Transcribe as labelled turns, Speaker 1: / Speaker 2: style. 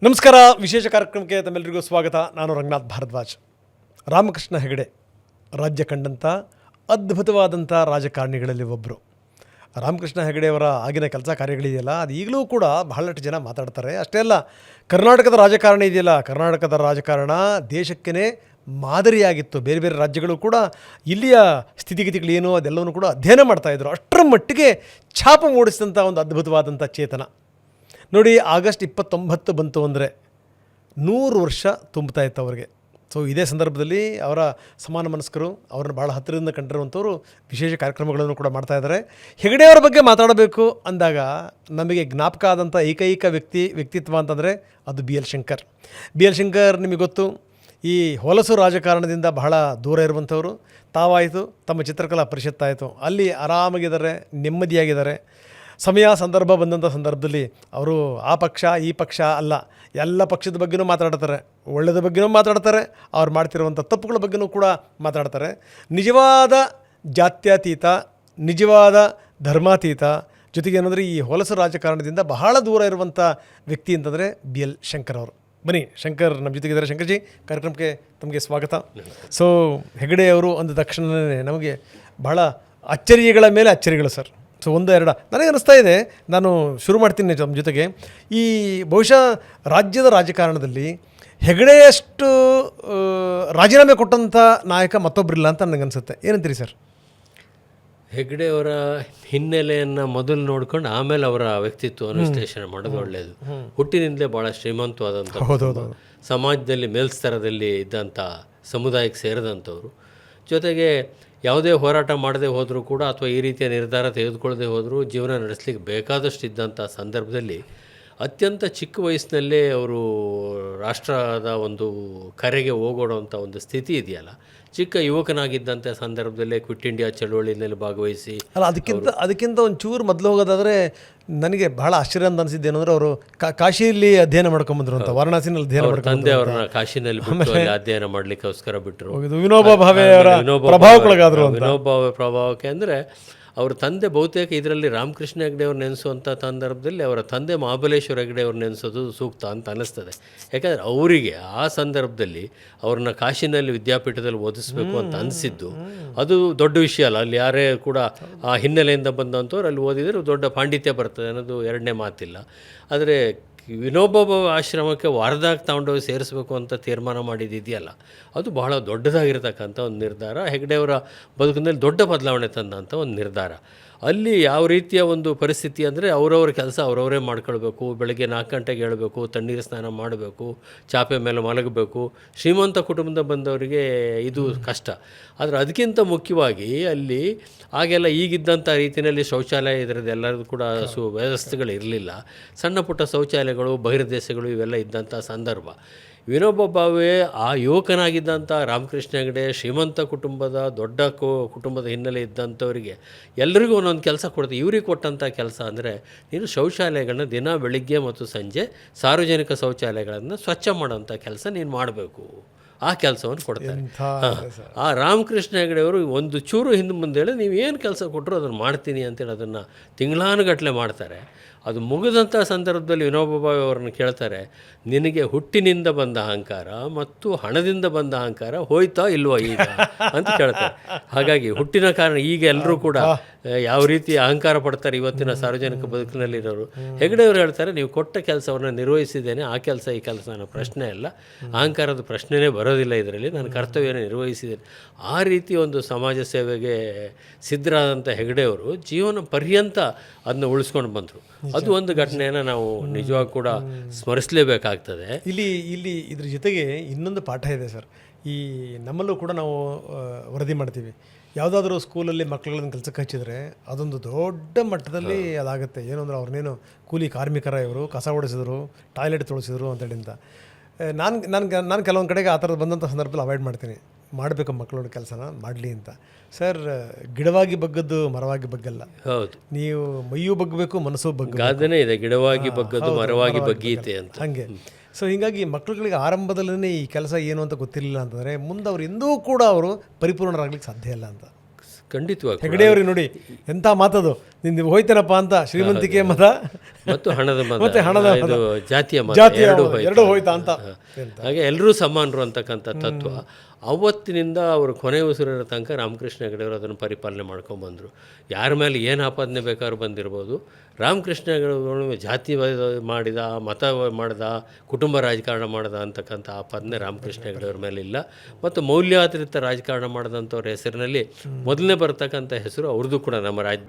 Speaker 1: ನಮಸ್ಕಾರ. ವಿಶೇಷ ಕಾರ್ಯಕ್ರಮಕ್ಕೆ ತಮ್ಮೆಲ್ಲರಿಗೂ ಸ್ವಾಗತ. ನಾನು ರಂಗನಾಥ್ ಭಾರದ್ವಾಜ್. ರಾಮಕೃಷ್ಣ ಹೆಗಡೆ ರಾಜ್ಯ ಕಂಡಂಥ ಅದ್ಭುತವಾದಂಥ ರಾಜಕಾರಣಿಗಳಲ್ಲಿ ಒಬ್ಬರು. ರಾಮಕೃಷ್ಣ ಹೆಗಡೆಯವರ ಆಗಿನ ಕೆಲಸ ಕಾರ್ಯಗಳಿದೆಯಲ್ಲ, ಅದು ಈಗಲೂ ಕೂಡ ಬಹಳಷ್ಟು ಜನ ಮಾತಾಡ್ತಾರೆ. ಅಷ್ಟೇ ಅಲ್ಲ, ಕರ್ನಾಟಕದ ರಾಜಕಾರಣ ಇದೆಯಲ್ಲ, ಕರ್ನಾಟಕದ ರಾಜಕಾರಣ ದೇಶಕ್ಕೇ ಮಾದರಿಯಾಗಿತ್ತು. ಬೇರೆ ಬೇರೆ ರಾಜ್ಯಗಳು ಕೂಡ ಇಲ್ಲಿಯ ಸ್ಥಿತಿಗತಿಗಳೇನು ಅದೆಲ್ಲವನ್ನೂ ಕೂಡ ಅಧ್ಯಯನ ಮಾಡ್ತಾಯಿದ್ರು. ಅಷ್ಟರ ಮಟ್ಟಿಗೆ ಛಾಪ ಮೂಡಿಸಿದಂಥ ಒಂದು ಅದ್ಭುತವಾದಂಥ ಚೇತನ ನೋಡಿ. ಆಗಸ್ಟ್ 29 ಬಂತು ಅಂದರೆ 100 ವರ್ಷ ತುಂಬ್ತಾ ಇತ್ತು ಅವ್ರಿಗೆ. ಸೊ ಇದೇ ಸಂದರ್ಭದಲ್ಲಿ ಅವರ ಸಮಾನ ಮನಸ್ಕರು, ಅವ್ರನ್ನ ಭಾಳ ಹತ್ತಿರದಿಂದ ಕಂಡಿರುವಂಥವ್ರು ವಿಶೇಷ ಕಾರ್ಯಕ್ರಮಗಳನ್ನು ಕೂಡ ಮಾಡ್ತಾಯಿದ್ದಾರೆ. ಹೆಗಡೆಯವರ ಬಗ್ಗೆ ಮಾತಾಡಬೇಕು ಅಂದಾಗ ನಮಗೆ ಜ್ಞಾಪಕ ಆದಂಥ ಏಕೈಕ ವ್ಯಕ್ತಿತ್ವ ಅಂತಂದರೆ ಅದು ಬಿ ಎಲ್ ಶಂಕರ್. ನಿಮಗೆ ಗೊತ್ತು, ಈ ಹೊಲಸು ರಾಜಕಾರಣದಿಂದ ಬಹಳ ದೂರ ಇರುವಂಥವರು. ತಾವಾಯಿತು, ತಮ್ಮ ಚಿತ್ರಕಲಾ ಪರಿಷತ್ತಾಯಿತು, ಅಲ್ಲಿ ಆರಾಮಾಗಿದ್ದಾರೆ, ನೆಮ್ಮದಿಯಾಗಿದ್ದಾರೆ. ಸಮಯ ಸಂದರ್ಭ ಬಂದಂಥ ಸಂದರ್ಭದಲ್ಲಿ ಅವರು ಆ ಪಕ್ಷ ಈ ಪಕ್ಷ ಅಲ್ಲ, ಎಲ್ಲ ಪಕ್ಷದ ಬಗ್ಗೆನೂ ಮಾತಾಡ್ತಾರೆ, ಒಳ್ಳೆಯದ ಬಗ್ಗೆನೂ ಮಾತಾಡ್ತಾರೆ, ಅವ್ರು ಮಾಡ್ತಿರುವಂಥ ತಪ್ಪುಗಳ ಬಗ್ಗೆನೂ ಕೂಡ ಮಾತಾಡ್ತಾರೆ. ನಿಜವಾದ ಜಾತ್ಯತೀತ, ನಿಜವಾದ ಧರ್ಮಾತೀತ, ಜೊತೆಗೆ ಏನಂದರೆ ಈ ಹೊಲಸು ರಾಜಕಾರಣದಿಂದ ಬಹಳ ದೂರ ಇರುವಂಥ ವ್ಯಕ್ತಿ ಅಂತಂದರೆ ಬಿ ಎಲ್ ಶಂಕರ್ ಅವರು. ಬನ್ನಿ, ಶಂಕರ್ ನಮ್ಮ ಜೊತೆಗಿದ್ದಾರೆ. ಶಂಕರ್ಜಿ, ಕಾರ್ಯಕ್ರಮಕ್ಕೆ ತಮಗೆ ಸ್ವಾಗತ. ಸೊ ಹೆಗಡೆಯವರು ಅಂದ ತಕ್ಷಣವೇ ನಮಗೆ ಬಹಳ ಅಚ್ಚರಿಗಳ ಮೇಲೆ ಅಚ್ಚರಿಗಳು ಸರ್. ಸೊ ಒಂದು ಎರಡ ನನಗೆ ಅನ್ನಿಸ್ತಾ ಇದೆ, ನಾನು ಶುರು ಮಾಡ್ತೀನಿ ನಮ್ಮ ಜೊತೆಗೆ. ಈ ಬಹುಶಃ ರಾಜ್ಯದ ರಾಜಕಾರಣದಲ್ಲಿ ಹೆಗಡೆಯಷ್ಟು ರಾಜೀನಾಮೆ ಕೊಟ್ಟಂಥ ನಾಯಕ ಮತ್ತೊಬ್ಬರಿಲ್ಲ ಅಂತ ನನಗೆ ಅನಿಸುತ್ತೆ. ಏನಂತೀರಿ ಸರ್?
Speaker 2: ಹೆಗ್ಡೆಯವರ ಹಿನ್ನೆಲೆಯನ್ನು ಮೊದಲು ನೋಡ್ಕೊಂಡು ಆಮೇಲೆ ಅವರ ವ್ಯಕ್ತಿತ್ವವನ್ನು ವಿಶ್ಲೇಷಣೆ ಮಾಡೋದು ಒಳ್ಳೆಯದು. ಹುಟ್ಟಿನಿಂದಲೇ ಭಾಳ ಶ್ರೀಮಂತವಾದಂಥ, ಸಮಾಜದಲ್ಲಿ ಮೇಲ್ಸ್ತರದಲ್ಲಿ ಇದ್ದಂಥ ಸಮುದಾಯಕ್ಕೆ ಸೇರಿದಂಥವ್ರು. ಜೊತೆಗೆ ಯಾವುದೇ ಹೋರಾಟ ಮಾಡದೆ ಹೋದರೂ ಕೂಡ, ಅಥವಾ ಈ ರೀತಿಯ ನಿರ್ಧಾರ ತೆಗೆದುಕೊಳ್ಳದೆ ಹೋದರೂ ಜೀವನ ನಡೆಸಲಿಕ್ಕೆ ಬೇಕಾದಷ್ಟು ಇದ್ದಂಥ ಸಂದರ್ಭದಲ್ಲಿ ಅತ್ಯಂತ ಚಿಕ್ಕ ವಯಸ್ಸಿನಲ್ಲೇ ಅವರು ರಾಷ್ಟ್ರದ ಒಂದು ಕರೆಗೆ ಹೋಗೋಡುವಂಥ ಒಂದು ಸ್ಥಿತಿ ಇದೆಯಲ್ಲ, ಚಿಕ್ಕ ಯುವಕನಾಗಿದ್ದಂಥ ಸಂದರ್ಭದಲ್ಲೇ ಕ್ವಿಟ್ ಇಂಡಿಯಾ ಚಳವಳಿಯಲ್ಲಿ ಭಾಗವಹಿಸಿ
Speaker 1: ಅಲ್ಲ, ಅದಕ್ಕಿಂತ ಒಂದು ಚೂರು ಮೊದಲು ಹೋಗೋದಾದರೆ ನನಗೆ ಬಹಳ ಆಶ್ಚರ್ಯ ಅಂತ ಅನಿಸಿದ್ದು ಏನಂದರೆ, ಅವರು ಕಾಶಿಯಲ್ಲಿ ಅಧ್ಯಯನ ಮಾಡ್ಕೊಂಬಂದ್ರು ಅಂತ, ವಾರಣಾಸಿನಲ್ಲಿ ಅಧ್ಯಯನ ಮಾಡ್ಕೊಂಡು
Speaker 2: ತಂದೆ ಅವ್ರನ್ನ ಕಾಶಿನಲ್ಲಿ ಬಿಟ್ಟು ಅಧ್ಯಯನ ಮಾಡಲಿಕ್ಕೋಸ್ಕರ ಬಿಟ್ಟರು.
Speaker 1: ವಿನೋಬಾ ಭಾವೆ ಅವರ ಪ್ರಭಾವಕ್ಕೊಳಗಾದ್ರು.
Speaker 2: ವಿನೋಬಾ ಪ್ರಭಾವಕ್ಕೆ ಅಂದರೆ ಅವ್ರ ತಂದೆ ಬಹುತೇಕ ಇದರಲ್ಲಿ ರಾಮಕೃಷ್ಣ ಹೆಗಡೆ ಅವ್ರು ನೆನೆಸುವಂಥ ಸಂದರ್ಭದಲ್ಲಿ ಅವರ ತಂದೆ ಮಹಾಬಲೇಶ್ವರ ಹೆಗಡೆ ಅವ್ರು ನೆನೆಸೋದು ಸೂಕ್ತ ಅಂತ ಅನ್ನಿಸ್ತದೆ. ಯಾಕಂದರೆ ಅವರಿಗೆ ಆ ಸಂದರ್ಭದಲ್ಲಿ ಅವ್ರನ್ನ ಕಾಶಿನಲ್ಲಿ ವಿದ್ಯಾಪೀಠದಲ್ಲಿ ಓದಿಸ್ಬೇಕು ಅಂತ ಅನಿಸಿದ್ದು ಅದು ದೊಡ್ಡ ವಿಷಯ ಅಲ್ಲ. ಅಲ್ಲಿ ಯಾರೇ ಕೂಡ ಆ ಹಿನ್ನೆಲೆಯಿಂದ ಬಂದಂಥವ್ರು ಅಲ್ಲಿ ಓದಿದರೆ ದೊಡ್ಡ ಪಾಂಡಿತ್ಯ ಬರ್ತದೆ ಅನ್ನೋದು ಎರಡನೇ ಮಾತಿಲ್ಲ. ಆದರೆ ವಿನೋಬಾ ಆಶ್ರಮಕ್ಕೆ ವಾರದಾಗ ತಗೊಂಡೋಗಿ ಸೇರಿಸಬೇಕು ಅಂತ ತೀರ್ಮಾನ ಮಾಡಿದ್ದಿದೆಯಲ್ಲ, ಅದು ಬಹಳ ದೊಡ್ಡದಾಗಿರ್ತಕ್ಕಂಥ ಒಂದು ನಿರ್ಧಾರ. ಹೆಗಡೆಯವರ ಬದುಕಿನಲ್ಲಿ ದೊಡ್ಡ ಬದಲಾವಣೆ ತಂದಂಥ ಒಂದು ನಿರ್ಧಾರ. ಅಲ್ಲಿ ಯಾವ ರೀತಿಯ ಒಂದು ಪರಿಸ್ಥಿತಿ ಅಂದರೆ, ಅವರವ್ರ ಕೆಲಸ ಅವರವರೇ ಮಾಡ್ಕೊಳ್ಬೇಕು. ಬೆಳಗ್ಗೆ 4 ಗಂಟೆಗೆ ಏಳಬೇಕು, ತಣ್ಣೀರು ಸ್ನಾನ ಮಾಡಬೇಕು, ಚಾಪೆ ಮೇಲೆ ಮಲಗಬೇಕು. ಶ್ರೀಮಂತ ಕುಟುಂಬದಿಂದ ಬಂದವರಿಗೆ ಇದು ಕಷ್ಟ. ಆದರೆ ಅದಕ್ಕಿಂತ ಮುಖ್ಯವಾಗಿ ಅಲ್ಲಿ ಆಗೆಲ್ಲ ಈಗಿದ್ದಂಥ ರೀತಿಯಲ್ಲಿ ಶೌಚಾಲಯ ಇದರದ್ದು ಎಲ್ಲರದ್ದು ಕೂಡ ವ್ಯವಸ್ಥೆಗಳು ಇರಲಿಲ್ಲ. ಸಣ್ಣ ಪುಟ್ಟ ಶೌಚಾಲಯಗಳು, ಬಹಿರ್ದೇಶಗಳು ಇವೆಲ್ಲ ಇದ್ದಂಥ ಸಂದರ್ಭ. ವಿನೋಬಾ ಭಾವೆ ಆ ಯುವಕನಾಗಿದ್ದಂಥ ರಾಮಕೃಷ್ಣ ಹೆಗಡೆ ಶ್ರೀಮಂತ ಕುಟುಂಬದ ದೊಡ್ಡ ಕುಟುಂಬದ ಹಿನ್ನೆಲೆ ಇದ್ದಂಥವರಿಗೆ ಎಲ್ಲರಿಗೂ ಒಂದೊಂದು ಕೆಲಸ ಕೊಡ್ತೀವಿ. ಇವ್ರಿಗೆ ಕೊಟ್ಟಂಥ ಕೆಲಸ ಅಂದರೆ, ನೀನು ಶೌಚಾಲಯಗಳನ್ನ ದಿನ ಬೆಳಿಗ್ಗೆ ಮತ್ತು ಸಂಜೆ ಸಾರ್ವಜನಿಕ ಶೌಚಾಲಯಗಳನ್ನು ಸ್ವಚ್ಛ ಮಾಡೋಂಥ ಕೆಲಸ ನೀನು ಮಾಡಬೇಕು. ಆ ಕೆಲಸವನ್ನು ಕೊಡ್ತಾರೆ. ಆ ರಾಮಕೃಷ್ಣ ಹೆಗಡೆಯವರು ಒಂದು ಚೂರು ಹಿಂದೆ ಮುಂದೆ ಹೇಳಿ, ನೀವು ಏನು ಕೆಲಸ ಕೊಟ್ಟರು ಅದನ್ನು ಮಾಡ್ತೀನಿ ಅಂತೇಳಿ ಅದನ್ನು ತಿಂಗಳಾನುಗಟ್ಟಲೆ ಮಾಡ್ತಾರೆ. ಅದು ಮುಗಿದಂಥ ಸಂದರ್ಭದಲ್ಲಿ ವಿನೋಬಾ ಭಾವೆ ಅವರನ್ನು ಕೇಳ್ತಾರೆ, ನಿನಗೆ ಹುಟ್ಟಿನಿಂದ ಬಂದ ಅಹಂಕಾರ ಮತ್ತು ಹಣದಿಂದ ಬಂದ ಅಹಂಕಾರ ಹೋಯ್ತಾ ಇಲ್ವಾ ಈಗ ಅಂತ ಕೇಳ್ತಾರೆ. ಹಾಗಾಗಿ ಹುಟ್ಟಿನ ಕಾರಣ ಈಗ ಎಲ್ಲರೂ ಕೂಡ ಯಾವ ರೀತಿ ಅಹಂಕಾರ ಪಡ್ತಾರೆ ಇವತ್ತಿನ ಸಾರ್ವಜನಿಕ ಬದುಕಿನಲ್ಲಿರೋರು. ಹೆಗಡೆಯವರು ಹೇಳ್ತಾರೆ, ನೀವು ಕೊಟ್ಟ ಕೆಲಸವನ್ನು ನಿರ್ವಹಿಸಿದ್ದೇನೆ, ಆ ಕೆಲಸ ಈ ಕೆಲಸ ಅನ್ನೋ ಪ್ರಶ್ನೆ ಅಲ್ಲ, ಅಹಂಕಾರದ ಪ್ರಶ್ನೆನೇ ಬರೋದಿಲ್ಲ ಇದರಲ್ಲಿ, ನಾನು ಕರ್ತವ್ಯನ ನಿರ್ವಹಿಸಿದ್ದೇನೆ. ಆ ರೀತಿ ಒಂದು ಸಮಾಜ ಸೇವೆಗೆ ಸಿದ್ಧರಾದಂಥ ಹೆಗಡೆಯವರು ಜೀವನ ಪರ್ಯಂತ ಅದನ್ನ ಉಳಿಸ್ಕೊಂಡು ಬಂದರು. ಅದು ಒಂದು ಘಟನೆಯನ್ನು ನಾವು ನಿಜವಾಗಿ ಕೂಡ ಸ್ಮರಿಸಲೇಬೇಕಾಗ್ತದೆ.
Speaker 1: ಇಲ್ಲಿ ಇದ್ರ ಜೊತೆಗೆ ಇನ್ನೊಂದು ಪಾಠ ಇದೆ ಸರ್. ಈ ನಮ್ಮಲ್ಲೂ ಕೂಡ ನಾವು ವರದಿ ಮಾಡ್ತೀವಿ, ಯಾವುದಾದ್ರೂ ಸ್ಕೂಲಲ್ಲಿ ಮಕ್ಕಳುಗಳನ್ನ ಕೆಲಸಕ್ಕೆ ಹಚ್ಚಿದರೆ ಅದೊಂದು ದೊಡ್ಡ ಮಟ್ಟದಲ್ಲಿ ಅದಾಗುತ್ತೆ. ಏನು ಅಂದರೆ, ಅವ್ರನ್ನೇನು ಕೂಲಿ ಕಾರ್ಮಿಕರ ಇವರು, ಕಸ ಓಡಿಸಿದ್ರು, ಟಾಯ್ಲೆಟ್ ತೊಳಸಿದ್ರು ಅಂತೇಳಿ ಅಂತ. ನಾನು ಕೆಲವೊಂದು ಕಡೆಗೆ ಆ ಥರದ್ದು ಬಂದಂಥ ಸಂದರ್ಭದಲ್ಲಿ ಅವಾಯ್ಡ್ ಮಾಡ್ತೀನಿ. ಮಾಡಬೇಕು ಮಕ್ಕಳ ಕೆಲಸನ ಮಾಡಲಿ ಅಂತ. ಸರ್, ಗಿಡವಾಗಿ ಬಗ್ಗದ್ದು ಮರವಾಗಿ ಬಗ್ಗಲ್ಲ.
Speaker 2: ಹೌದು,
Speaker 1: ನೀವು ಮೈಯೂ ಬಗ್ಗಬೇಕು, ಮನಸ್ಸು ಬಗ್ಗಬೇಕು.
Speaker 2: ಗಾದೆನೇ ಇದೆ, ಗಿಡವಾಗಿ ಬಗ್ಗದ್ದು ಮರವಾಗಿ ಬಗ್ಗೀತೆ ಅಂತ.
Speaker 1: ಹಾಗೆ ಸೊ ಹೀಗಾಗಿ ಮಕ್ಕಳುಗಳಿಗೆ ಆರಂಭದಲ್ಲೇ ಈ ಕೆಲಸ ಏನು ಅಂತ ಗೊತ್ತಿರಲಿಲ್ಲ ಅಂತಂದರೆ ಮುಂದೆ ಅವ್ರು ಎಂದೂ ಕೂಡ ಅವರು ಪರಿಪೂರ್ಣರಾಗ್ಲಿಕ್ಕೆ ಸಾಧ್ಯ ಇಲ್ಲ ಅಂತ.
Speaker 2: ಖಂಡಿತವಾಗಿ
Speaker 1: ಹೆಗಡೆಯವ್ರಿಗೆ ನೋಡಿ ಎಂಥ ಮಾತದು ನಿಂದು ಹೋಯ್ತೇನಪ್ಪ ಅಂತ, ಶ್ರೀಮಂತಿಕೆ ಮತ
Speaker 2: ಮತ್ತು ಹಣದ ಮತ,
Speaker 1: ಮತ್ತೆ ಹಣದ
Speaker 2: ಇದು ಜಾತಿಯ ಮತ
Speaker 1: ಜಾತಿಯ
Speaker 2: ಎರಡೂ
Speaker 1: ಹೋಯ್ತಾ ಅಂತ.
Speaker 2: ಹಾಗೆ ಎಲ್ಲರೂ ಸಮಾನರು ಅಂತಕ್ಕಂಥ ತತ್ವ ಅವತ್ತಿನಿಂದ ಅವರು ಕೊನೆ ಉಸಿರಿರೋ ತನಕ ರಾಮಕೃಷ್ಣ ಹೆಗಡೆಯವರು ಅದನ್ನು ಪರಿಪಾಲನೆ ಮಾಡ್ಕೊಂಡ್ಬಂದರು. ಯಾರ ಮೇಲೆ ಏನು ಆಪಾದನೆ ಬೇಕಾದ್ರೂ ಬಂದಿರ್ಬೋದು, ರಾಮಕೃಷ್ಣ ಹೆಗಡೆಯವರು ಜಾತಿ ಮಾಡಿದ, ಮತ ಮಾಡಿದ, ಕುಟುಂಬ ರಾಜಕಾರಣ ಮಾಡಿದ ಅಂತಕ್ಕಂಥ ಆಪಾದನೆ ರಾಮಕೃಷ್ಣ ಹೆಗಡೆಯವ್ರ ಮೇಲೆ ಇಲ್ಲ. ಮತ್ತು ಮೌಲ್ಯಾಧಾರಿತ ರಾಜಕಾರಣ ಮಾಡಿದಂಥವ್ರ ಹೆಸರಿನಲ್ಲಿ ಮೊದಲನೇ ಬರ್ತಕ್ಕಂಥ ಹೆಸರು ಅವ್ರದ್ದು ಕೂಡ ನಮ್ಮ ರಾಜ್ಯ.